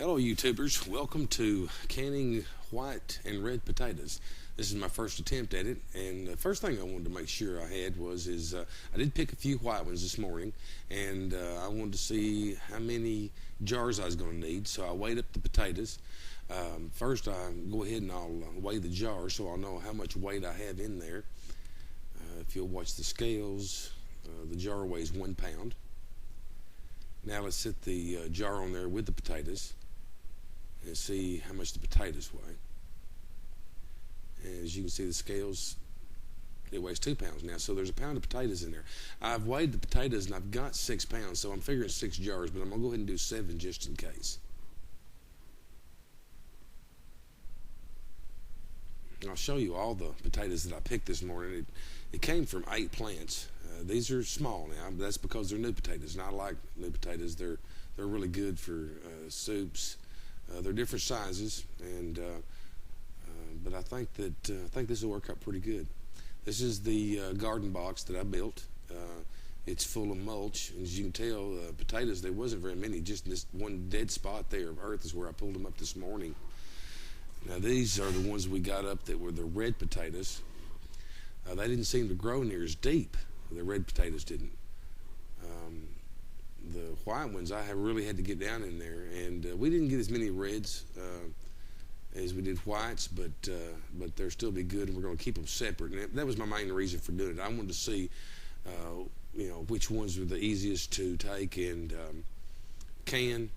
Hello, YouTubers. Welcome to canning white and red potatoes. This is my first attempt at it, and the first thing I wanted to make sure I had was I did pick a few white ones this morning, and I wanted to see how many jars I was going to need. So I weighed up the potatoes. First, I go ahead and I'll weigh the jar so I'll know how much weight I have in there. If you'll watch the scales, the jar weighs 1 pound. Now let's set the jar on there with the potatoes and see how much the potatoes weigh. And as you can see, the scales, it weighs 2 pounds now, so there's a pound of potatoes in there. I've weighed the potatoes and I've got 6 pounds, so I'm figuring 6 jars, but I'm going to go ahead and do 7 just in case. And I'll show you all the potatoes that I picked this morning. It came from 8 plants. These are small now, but that's because they're new potatoes, and I like new potatoes. They're really good for soups. They're different sizes, and but I think this will work out pretty good. This is the garden box that I built. It's full of mulch, and as you can tell, potatoes, there wasn't very many. Just this one dead spot there of earth is where I pulled them up this morning. Now these are the ones we got up that were the red potatoes. They didn't seem to grow near as deep. The red potatoes didn't. The white ones, I have really had to get down in there, and we didn't get as many reds as we did whites, but they'll still be good, and we're going to keep them separate. And that was my main reason for doing it. I wanted to see, which ones were the easiest to take and can,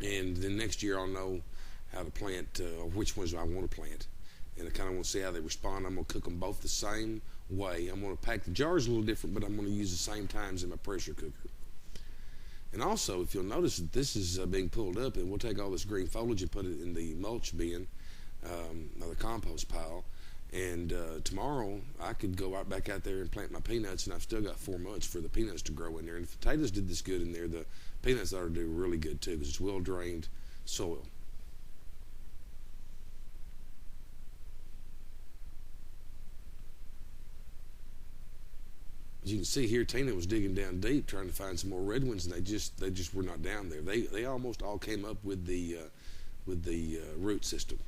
and then next year I'll know how to plant, or which ones I want to plant. And I kind of want to see how they respond. I'm going to cook them both the same way. I'm going to pack the jars a little different, but I'm going to use the same times in my pressure cooker. And also, if you'll notice that this is being pulled up, and we'll take all this green foliage and put it in the mulch bin, or the compost pile. And tomorrow, I could go right back out there and plant my peanuts, and I've still got 4 months for the peanuts to grow in there. And if the potatoes did this good in there, the peanuts ought to do really good too, because it's well-drained soil. As you can see here, Tina was digging down deep trying to find some more red ones, and they just were not down there. They almost all came up with the root system.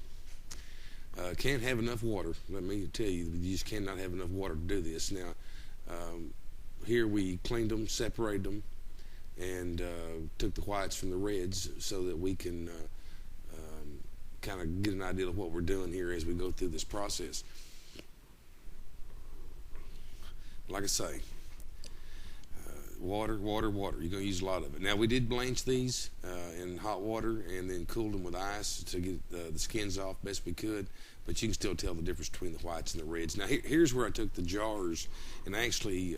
Can't have enough water. Let me tell you, you just cannot have enough water to do this. Now, here we cleaned them, separated them, and took the whites from the reds so that we can kind of get an idea of what we're doing here as we go through this process. Like I say, water. You're going to use a lot of it. Now, we did blanch these in hot water and then cooled them with ice to get the skins off best we could, but you can still tell the difference between the whites and the reds. Now, here's where I took the jars and actually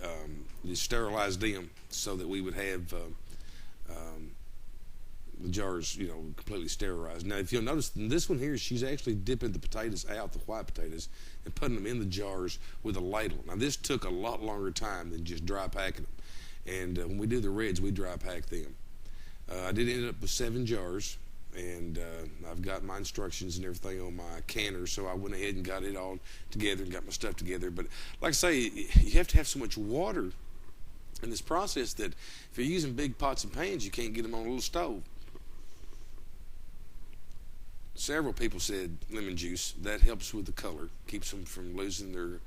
just sterilized them so that we would have the jars, completely sterilized. Now, if you'll notice, in this one here, she's actually dipping the potatoes out, the white potatoes, and putting them in the jars with a ladle. Now, this took a lot longer time than just dry packing them. And when we do the reds, we dry pack them. I did end up with 7 jars, and I've got my instructions and everything on my canner, so I went ahead and got it all together and got my stuff together. But like I say, you have to have so much water in this process that if you're using big pots and pans, you can't get them on a little stove. Several people said lemon juice. That helps with the color, keeps them from losing their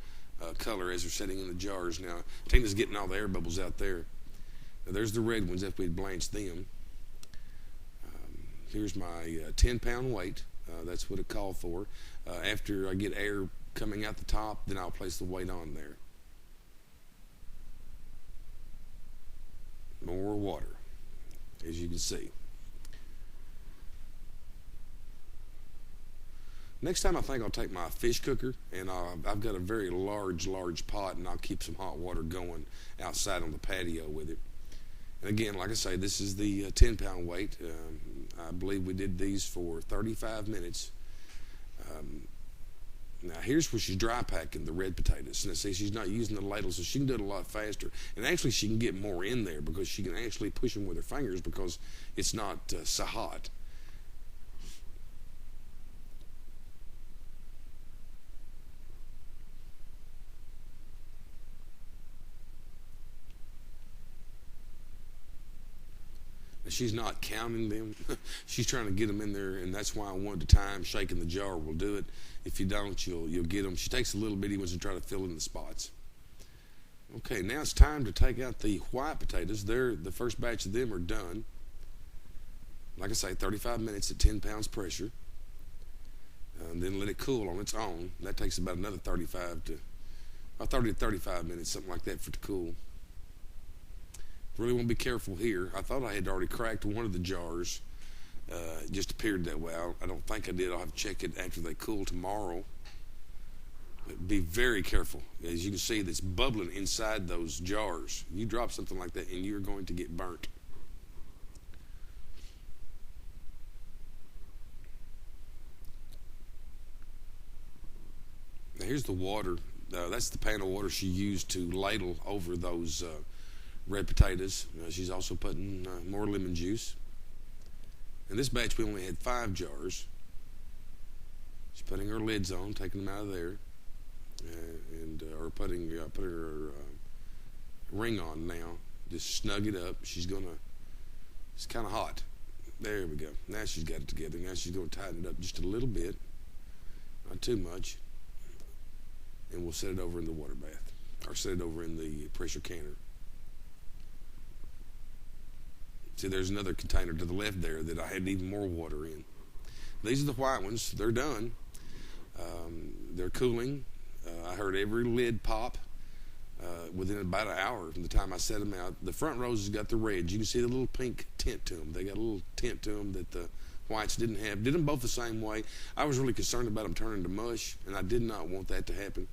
color as they're sitting in the jars. Now, Tina's getting all the air bubbles out there. Now, there's the red ones if we'd blanched them. Here's my 10-pound weight. That's what it called for. After I get air coming out the top, then I'll place the weight on there. More water, as you can see. Next time I think I'll take my fish cooker, and I've got a very large pot, and I'll keep some hot water going outside on the patio with it. And again, like I say, this is the 10-pound weight. I believe we did these for 35 minutes. Now here's where she's dry packing the red potatoes. And see, she's not using the ladle, so she can do it a lot faster. And actually, she can get more in there because she can actually push them with her fingers because it's not so hot. She's not counting them. She's trying to get them in there, and that's why one at a time, shaking the jar will do it. If you don't, you'll get them. She takes a little bitty ones and try to fill in the spots. Okay, now it's time to take out the white potatoes. The first batch of them are done. Like I say, 35 minutes at 10 pounds pressure. And then let it cool on its own. That takes about another 30 to 35 minutes, something like that, for it to cool. Really want to be careful here. I thought I had already cracked one of the jars. It just appeared that way. I don't think I did. I'll have to check it after they cool tomorrow. But be very careful. As you can see, that's bubbling inside those jars. You drop something like that and you're going to get burnt. Now here's the water. That's the pan of water she used to ladle over those red potatoes. She's also putting more lemon juice. In this batch, we only had 5 jars. She's putting her lids on, taking them out of there, or putting her ring on now. Just snug it up. It's kind of hot. There we go. Now she's got it together. Now she's going to tighten it up just a little bit, not too much, and we'll set it over in the water bath, or set it over in the pressure canner. See, there's another container to the left there that I had even more water in. These are the white ones. They're done. They're cooling. I heard every lid pop within about an hour from the time I set them out. The front rows has got the reds. You can see the little pink tint to them. They got a little tint to them that the whites didn't have. Did them both the same way. I was really concerned about them turning to mush, and I did not want that to happen.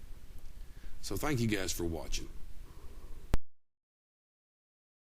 So thank you guys for watching.